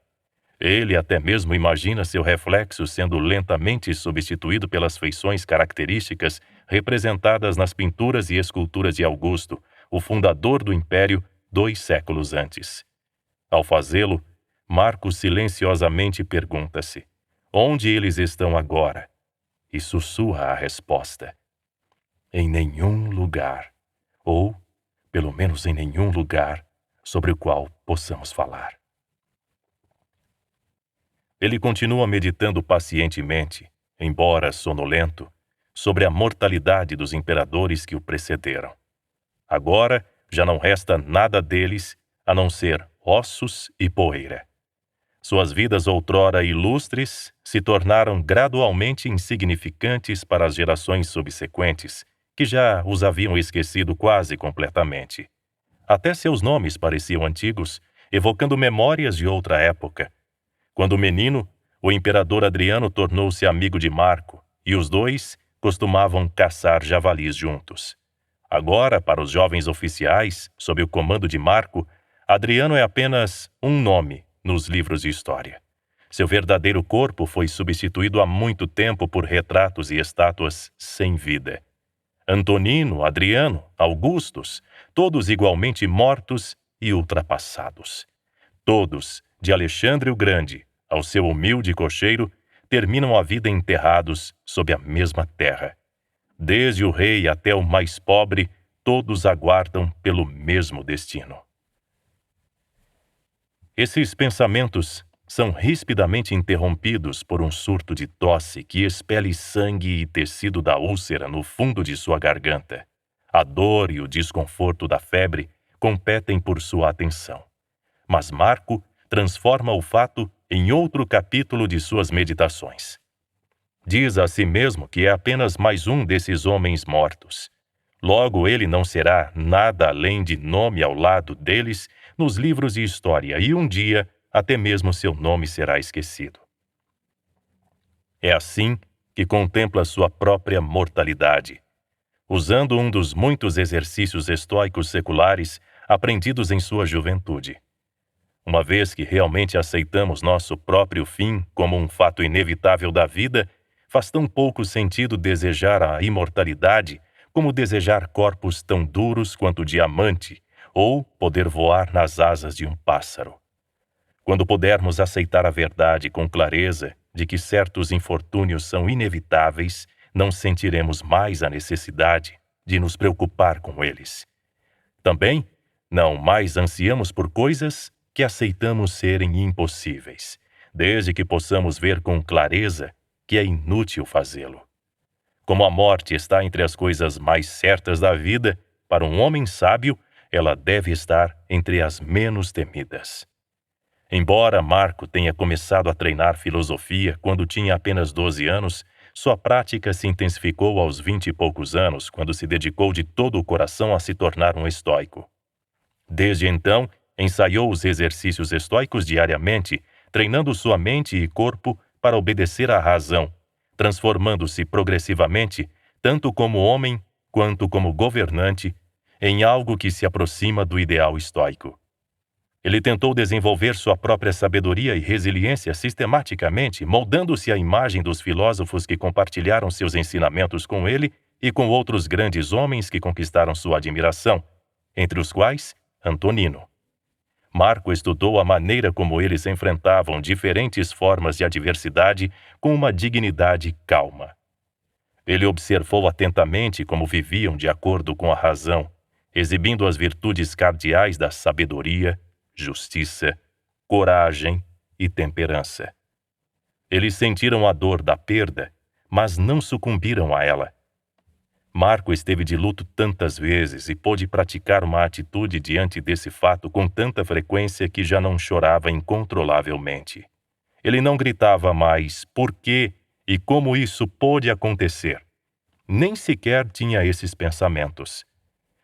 Speaker 1: Ele até mesmo imagina seu reflexo sendo lentamente substituído pelas feições características representadas nas pinturas e esculturas de Augusto, o fundador do Império, 2 séculos antes. Ao fazê-lo, Marcos silenciosamente pergunta-se: onde eles estão agora? E sussurra a resposta: em nenhum lugar, ou, pelo menos em nenhum lugar, sobre o qual possamos falar. Ele continua meditando pacientemente, embora sonolento, sobre a mortalidade dos imperadores que o precederam. Agora já não resta nada deles a não ser ossos e poeira. Suas vidas outrora ilustres se tornaram gradualmente insignificantes para as gerações subsequentes, que já os haviam esquecido quase completamente. Até seus nomes pareciam antigos, evocando memórias de outra época. Quando menino, o imperador Adriano tornou-se amigo de Marco, e os dois costumavam caçar javalis juntos. Agora, para os jovens oficiais, sob o comando de Marco, Adriano é apenas um nome nos livros de história. Seu verdadeiro corpo foi substituído há muito tempo por retratos e estátuas sem vida. Antonino, Adriano, Augustus, todos igualmente mortos e ultrapassados. Todos, de Alexandre o Grande ao seu humilde cocheiro, terminam a vida enterrados sob a mesma terra. Desde o rei até o mais pobre, todos aguardam pelo mesmo destino. Esses pensamentos são rispidamente interrompidos por um surto de tosse que expele sangue e tecido da úlcera no fundo de sua garganta. A dor e o desconforto da febre competem por sua atenção. Mas Marco transforma o fato em outro capítulo de suas meditações. Diz a si mesmo que é apenas mais um desses homens mortos. Logo, ele não será nada além de nome ao lado deles nos livros de história, e um dia até mesmo seu nome será esquecido. É assim que contempla sua própria mortalidade, usando um dos muitos exercícios estoicos seculares aprendidos em sua juventude. Uma vez que realmente aceitamos nosso próprio fim como um fato inevitável da vida, faz tão pouco sentido desejar a imortalidade como desejar corpos tão duros quanto o diamante ou poder voar nas asas de um pássaro. Quando pudermos aceitar a verdade com clareza de que certos infortúnios são inevitáveis, não sentiremos mais a necessidade de nos preocupar com eles. Também, não mais ansiamos por coisas que aceitamos serem impossíveis, desde que possamos ver com clareza que é inútil fazê-lo. Como a morte está entre as coisas mais certas da vida, para um homem sábio, ela deve estar entre as menos temidas. Embora Marco tenha começado a treinar filosofia quando tinha apenas 12 anos, sua prática se intensificou aos 20 e poucos anos, quando se dedicou de todo o coração a se tornar um estoico. Desde então, ensaiou os exercícios estoicos diariamente, treinando sua mente e corpo para obedecer à razão, transformando-se progressivamente, tanto como homem quanto como governante, em algo que se aproxima do ideal estoico. Ele tentou desenvolver sua própria sabedoria e resiliência sistematicamente, moldando-se à imagem dos filósofos que compartilharam seus ensinamentos com ele e com outros grandes homens que conquistaram sua admiração, entre os quais Antonino. Marco estudou a maneira como eles enfrentavam diferentes formas de adversidade com uma dignidade calma. Ele observou atentamente como viviam de acordo com a razão, exibindo as virtudes cardeais da sabedoria, justiça, coragem e temperança. Eles sentiram a dor da perda, mas não sucumbiram a ela. Marco esteve de luto tantas vezes e pôde praticar uma atitude diante desse fato com tanta frequência que já não chorava incontrolavelmente. Ele não gritava mais por que e como isso pôde acontecer. Nem sequer tinha esses pensamentos.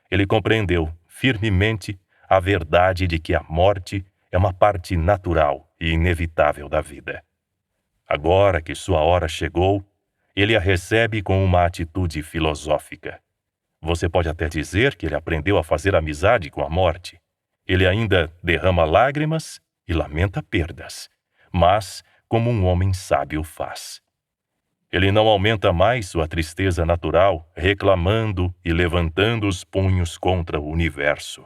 Speaker 1: Ele compreendeu firmemente a verdade de que a morte é uma parte natural e inevitável da vida. Agora que sua hora chegou, ele a recebe com uma atitude filosófica. Você pode até dizer que ele aprendeu a fazer amizade com a morte. Ele ainda derrama lágrimas e lamenta perdas, mas como um homem sábio faz. Ele não aumenta mais sua tristeza natural, reclamando e levantando os punhos contra o universo.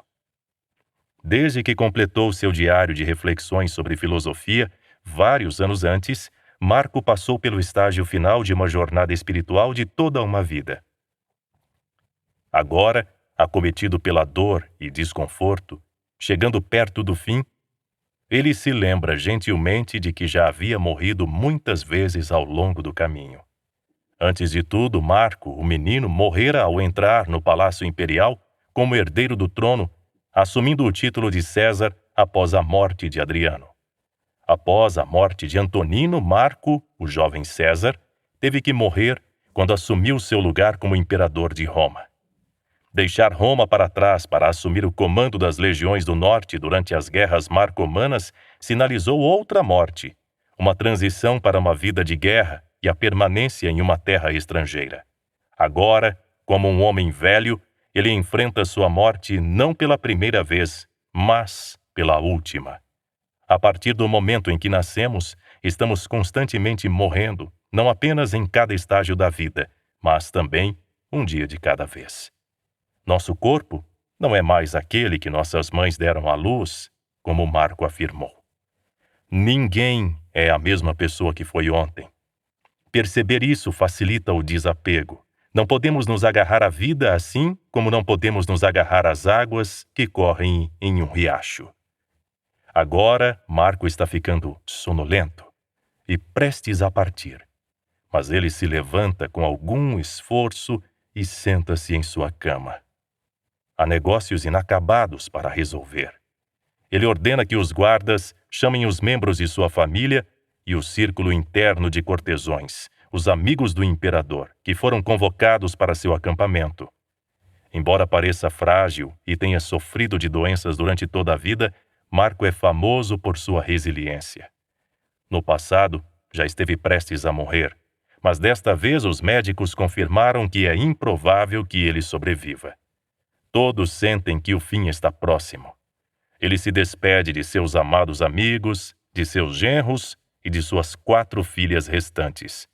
Speaker 1: Desde que completou seu diário de reflexões sobre filosofia, vários anos antes, Marco passou pelo estágio final de uma jornada espiritual de toda uma vida. Agora, acometido pela dor e desconforto, chegando perto do fim, ele se lembra gentilmente de que já havia morrido muitas vezes ao longo do caminho. Antes de tudo, Marco, o menino, morrera ao entrar no Palácio Imperial como herdeiro do trono, assumindo o título de César após a morte de Adriano. Após a morte de Antonino, Marco, o jovem César, teve que morrer quando assumiu seu lugar como imperador de Roma. Deixar Roma para trás para assumir o comando das legiões do norte durante as guerras marcomanas sinalizou outra morte, uma transição para uma vida de guerra e a permanência em uma terra estrangeira. Agora, como um homem velho, ele enfrenta sua morte não pela primeira vez, mas pela última. A partir do momento em que nascemos, estamos constantemente morrendo, não apenas em cada estágio da vida, mas também um dia de cada vez. Nosso corpo não é mais aquele que nossas mães deram à luz, como Marco afirmou. Ninguém é a mesma pessoa que foi ontem. Perceber isso facilita o desapego. Não podemos nos agarrar à vida assim como não podemos nos agarrar às águas que correm em um riacho. Agora, Marco está ficando sonolento e prestes a partir. Mas ele se levanta com algum esforço e senta-se em sua cama. Há negócios inacabados para resolver. Ele ordena que os guardas chamem os membros de sua família e o círculo interno de cortesões, os amigos do imperador, que foram convocados para seu acampamento. Embora pareça frágil e tenha sofrido de doenças durante toda a vida, Marco é famoso por sua resiliência. No passado, já esteve prestes a morrer, mas desta vez os médicos confirmaram que é improvável que ele sobreviva. Todos sentem que o fim está próximo. Ele se despede de seus amados amigos, de seus genros e de suas 4 filhas restantes.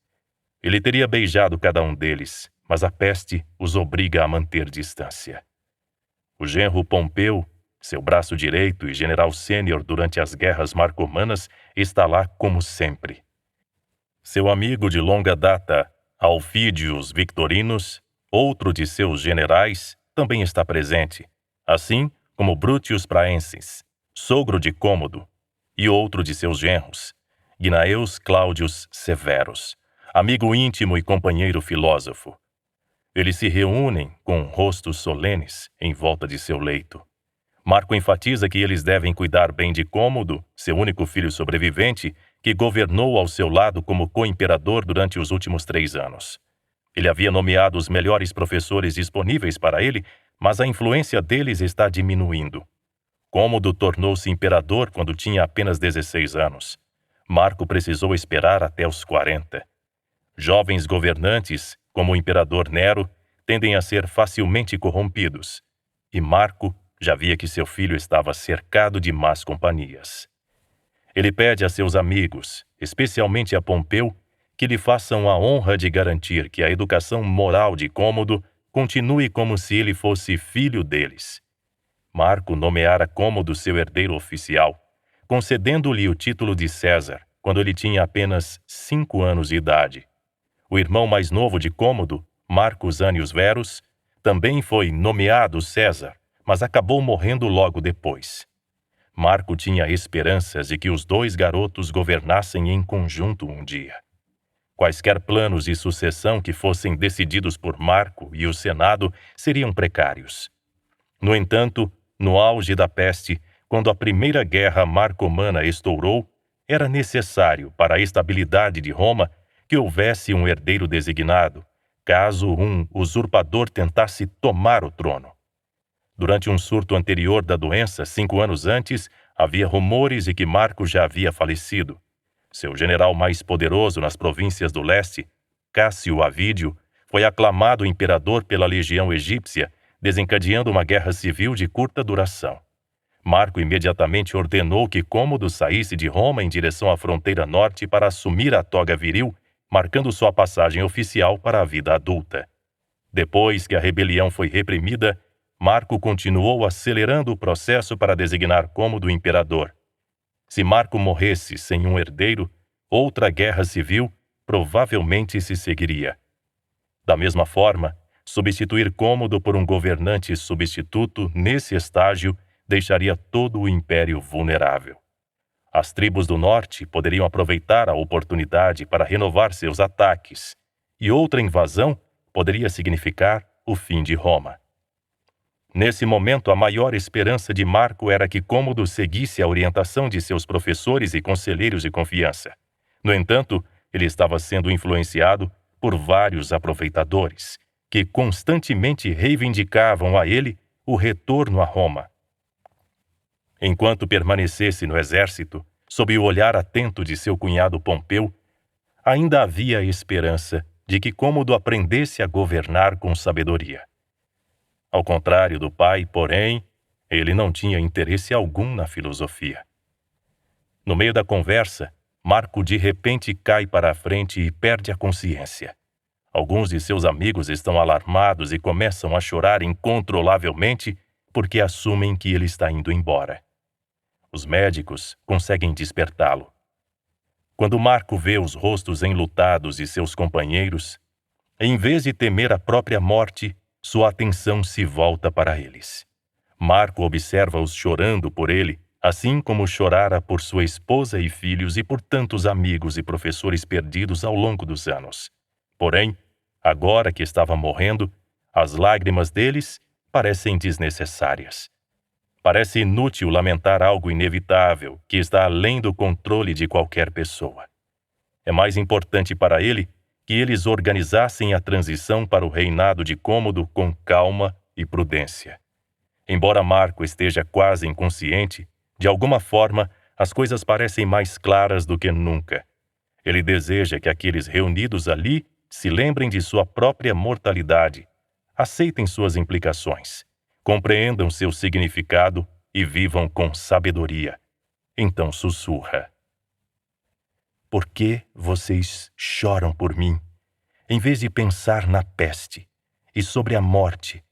Speaker 1: Ele teria beijado cada um deles, mas a peste os obriga a manter distância. O genro Pompeu, seu braço direito e general sênior durante as guerras marcomanas, está lá como sempre. Seu amigo de longa data, Aufidius Victorinus, outro de seus generais, também está presente, assim como Brutius Praensis, sogro de Cômodo, e outro de seus genros, Gnaeus Cláudius Severus, amigo íntimo e companheiro filósofo. Eles se reúnem com rostos solenes em volta de seu leito. Marco enfatiza que eles devem cuidar bem de Cômodo, seu único filho sobrevivente, que governou ao seu lado como co-imperador durante os últimos 3 anos. Ele havia nomeado os melhores professores disponíveis para ele, mas a influência deles está diminuindo. Cômodo tornou-se imperador quando tinha apenas 16 anos. Marco precisou esperar até os 40. Jovens governantes, como o imperador Nero, tendem a ser facilmente corrompidos, e Marco já via que seu filho estava cercado de más companhias. Ele pede a seus amigos, especialmente a Pompeu, que lhe façam a honra de garantir que a educação moral de Cômodo continue como se ele fosse filho deles. Marco nomeara Cômodo seu herdeiro oficial, concedendo-lhe o título de César, quando ele tinha apenas 5 anos de idade. O irmão mais novo de Cômodo, Marcus Annius Verus, também foi nomeado César, mas acabou morrendo logo depois. Marco tinha esperanças de que os 2 garotos governassem em conjunto um dia. Quaisquer planos de sucessão que fossem decididos por Marco e o Senado seriam precários. No entanto, no auge da peste, quando a primeira guerra marcomana estourou, era necessário, para a estabilidade de Roma, que houvesse um herdeiro designado, caso um usurpador tentasse tomar o trono. Durante um surto anterior da doença, 5 anos antes, havia rumores de que Marco já havia falecido. Seu general mais poderoso nas províncias do leste, Cássio Avídio, foi aclamado imperador pela legião egípcia, desencadeando uma guerra civil de curta duração. Marco imediatamente ordenou que Cômodo saísse de Roma em direção à fronteira norte para assumir a toga viril, marcando sua passagem oficial para a vida adulta. Depois que a rebelião foi reprimida, Marco continuou acelerando o processo para designar Cômodo imperador. Se Marco morresse sem um herdeiro, outra guerra civil provavelmente se seguiria. Da mesma forma, substituir Cômodo por um governante substituto nesse estágio deixaria todo o império vulnerável. As tribos do norte poderiam aproveitar a oportunidade para renovar seus ataques, e outra invasão poderia significar o fim de Roma. Nesse momento, a maior esperança de Marco era que Cômodo seguisse a orientação de seus professores e conselheiros de confiança. No entanto, ele estava sendo influenciado por vários aproveitadores, que constantemente reivindicavam a ele o retorno a Roma. Enquanto permanecesse no exército, sob o olhar atento de seu cunhado Pompeu, ainda havia a esperança de que Cômodo aprendesse a governar com sabedoria. Ao contrário do pai, porém, ele não tinha interesse algum na filosofia. No meio da conversa, Marco de repente cai para a frente e perde a consciência. Alguns de seus amigos estão alarmados e começam a chorar incontrolavelmente porque assumem que ele está indo embora. Os médicos conseguem despertá-lo. Quando Marco vê os rostos enlutados de seus companheiros, em vez de temer a própria morte, sua atenção se volta para eles. Marco observa-os chorando por ele, assim como chorara por sua esposa e filhos e por tantos amigos e professores perdidos ao longo dos anos. Porém, agora que estava morrendo, as lágrimas deles parecem desnecessárias. Parece inútil lamentar algo inevitável que está além do controle de qualquer pessoa. É mais importante para ele que eles organizassem a transição para o reinado de Cômodo com calma e prudência. Embora Marco esteja quase inconsciente, de alguma forma as coisas parecem mais claras do que nunca. Ele deseja que aqueles reunidos ali se lembrem de sua própria mortalidade, aceitem suas implicações, compreendam seu significado e vivam com sabedoria. Então sussurra: por que vocês choram por mim, em vez de pensar na peste e sobre a morte,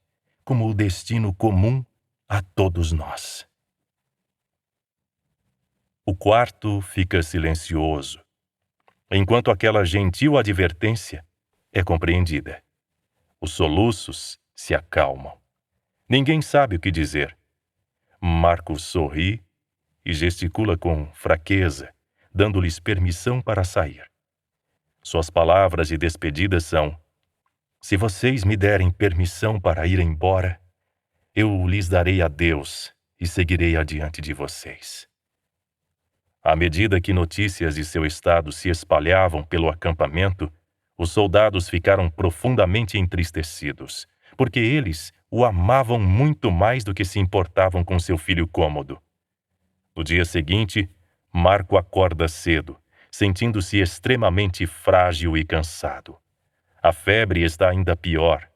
Speaker 1: como o destino comum a todos nós? O quarto fica silencioso, enquanto aquela gentil advertência é compreendida. Os soluços se acalmam. Ninguém sabe o que dizer. Marco sorri e gesticula com fraqueza, dando-lhes permissão para sair. Suas palavras de despedida são: se vocês me derem permissão para ir embora, eu lhes darei adeus e seguirei adiante de vocês. À medida que notícias de seu estado se espalhavam pelo acampamento, os soldados ficaram profundamente entristecidos, porque eles o amavam muito mais do que se importavam com seu filho Cômodo. No dia seguinte, Marco acorda cedo, sentindo-se extremamente frágil e cansado. A febre está ainda pior.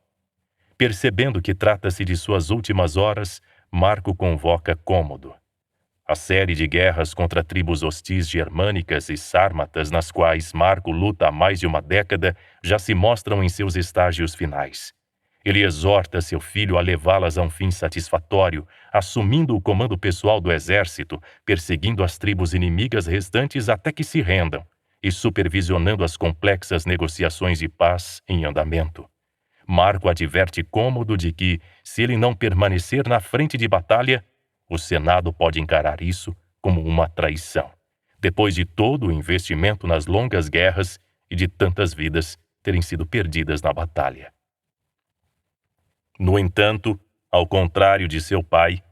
Speaker 1: Percebendo que trata-se de suas últimas horas, Marco convoca Cômodo. A série de guerras contra tribos hostis germânicas e sármatas nas quais Marco luta há mais de uma década já se mostram em seus estágios finais. Ele exorta seu filho a levá-las a um fim satisfatório, assumindo o comando pessoal do exército, perseguindo as tribos inimigas restantes até que se rendam, e supervisionando as complexas negociações de paz em andamento. Marco adverte Cômodo de que, se ele não permanecer na frente de batalha, o Senado pode encarar isso como uma traição, depois de todo o investimento nas longas guerras e de tantas vidas terem sido perdidas na batalha. No entanto, ao contrário de seu pai,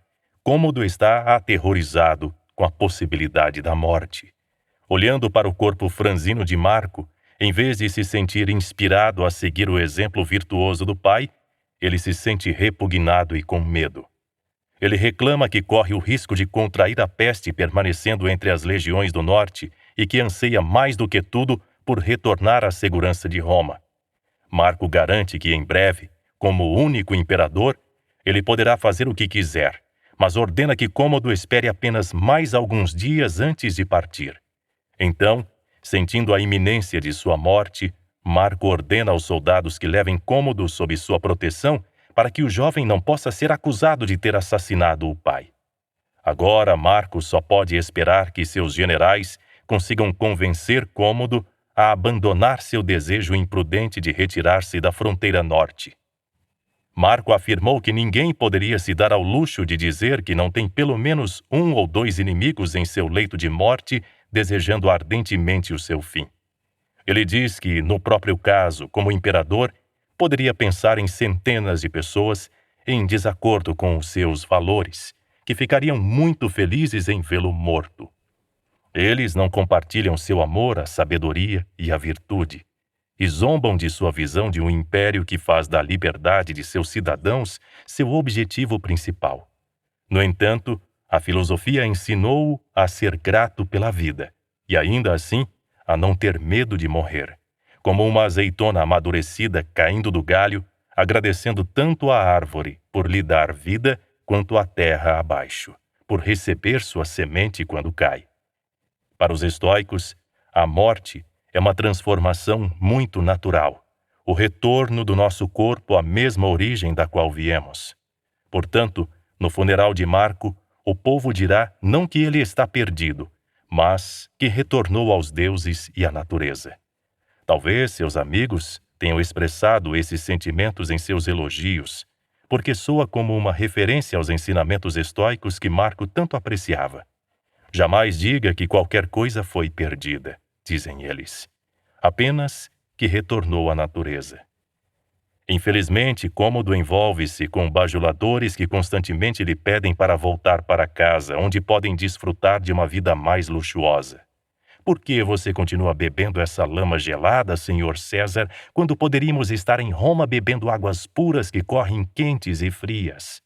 Speaker 1: Cômodo está aterrorizado com a possibilidade da morte. Olhando para o corpo franzino de Marco, em vez de se sentir inspirado a seguir o exemplo virtuoso do pai, ele se sente repugnado e com medo. Ele reclama que corre o risco de contrair a peste permanecendo entre as legiões do norte e que anseia mais do que tudo por retornar à segurança de Roma. Marco garante que, em breve, como único imperador, ele poderá fazer o que quiser, mas ordena que Cômodo espere apenas mais alguns dias antes de partir. Então, Sentindo a iminência de sua morte, Marco ordena aos soldados que levem Cômodo sob sua proteção para que o jovem não possa ser acusado de ter assassinado o pai. Agora, Marco só pode esperar que seus generais consigam convencer Cômodo a abandonar seu desejo imprudente de retirar-se da fronteira norte. Marco afirmou que ninguém poderia se dar ao luxo de dizer que não tem pelo menos 1 ou 2 inimigos em seu leito de morte desejando ardentemente o seu fim. Ele diz que, no próprio caso, como imperador, poderia pensar em centenas de pessoas em desacordo com os seus valores, que ficariam muito felizes em vê-lo morto. Eles não compartilham seu amor à sabedoria e à virtude, e zombam de sua visão de um império que faz da liberdade de seus cidadãos seu objetivo principal. No entanto, a filosofia ensinou-o a ser grato pela vida, e ainda assim, a não ter medo de morrer, como uma azeitona amadurecida caindo do galho, agradecendo tanto à árvore por lhe dar vida, quanto à terra abaixo, por receber sua semente quando cai. Para os estoicos, a morte é uma transformação muito natural, o retorno do nosso corpo à mesma origem da qual viemos. Portanto, no funeral de Marco, o povo dirá não que ele está perdido, mas que retornou aos deuses e à natureza. Talvez seus amigos tenham expressado esses sentimentos em seus elogios, porque soa como uma referência aos ensinamentos estoicos que Marco tanto apreciava. Jamais diga que qualquer coisa foi perdida, dizem eles, apenas que retornou à natureza. Infelizmente, Cômodo envolve-se com bajuladores que constantemente lhe pedem para voltar para casa, onde podem desfrutar de uma vida mais luxuosa. Por que você continua bebendo essa lama gelada, senhor César, quando poderíamos estar em Roma bebendo águas puras que correm quentes e frias?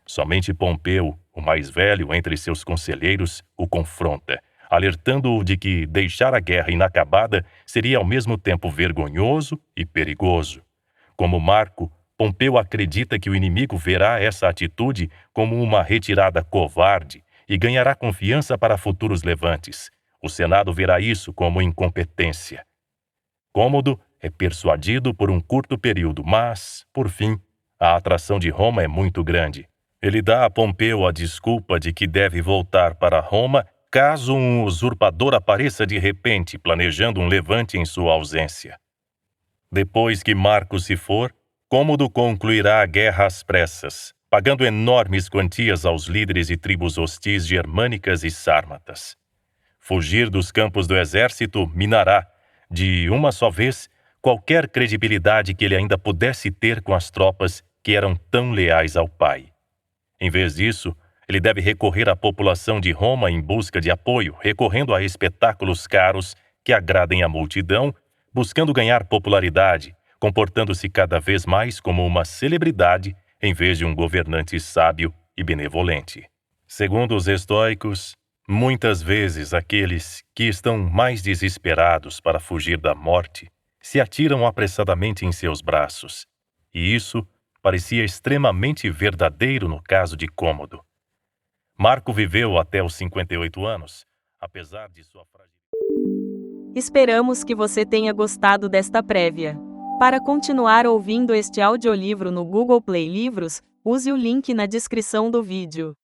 Speaker 1: Somente Pompeu, o mais velho entre seus conselheiros, o confronta, alertando-o de que deixar a guerra inacabada seria ao mesmo tempo vergonhoso e perigoso. Como Marco, Pompeu acredita que o inimigo verá essa atitude como uma retirada covarde e ganhará confiança para futuros levantes. O Senado verá isso como incompetência. Cômodo é persuadido por um curto período, mas, por fim, a atração de Roma é muito grande. Ele dá a Pompeu a desculpa de que deve voltar para Roma caso um usurpador apareça de repente, planejando um levante em sua ausência. Depois que Marco se for, Cômodo concluirá a guerra às pressas, pagando enormes quantias aos líderes e tribos hostis germânicas e sármatas. Fugir dos campos do exército minará, de uma só vez, qualquer credibilidade que ele ainda pudesse ter com as tropas que eram tão leais ao pai. Em vez disso, ele deve recorrer à população de Roma em busca de apoio, recorrendo a espetáculos caros que agradem a multidão, buscando ganhar popularidade, comportando-se cada vez mais como uma celebridade em vez de um governante sábio e benevolente. Segundo os estoicos, muitas vezes aqueles que estão mais desesperados para fugir da morte se atiram apressadamente em seus braços, e isso parecia extremamente verdadeiro no caso de Cômodo. Marco viveu até os 58 anos, apesar de sua fragilidade.
Speaker 2: Esperamos que você tenha gostado desta prévia. Para continuar ouvindo este audiolivro no Google Play Livros, use o link na descrição do vídeo.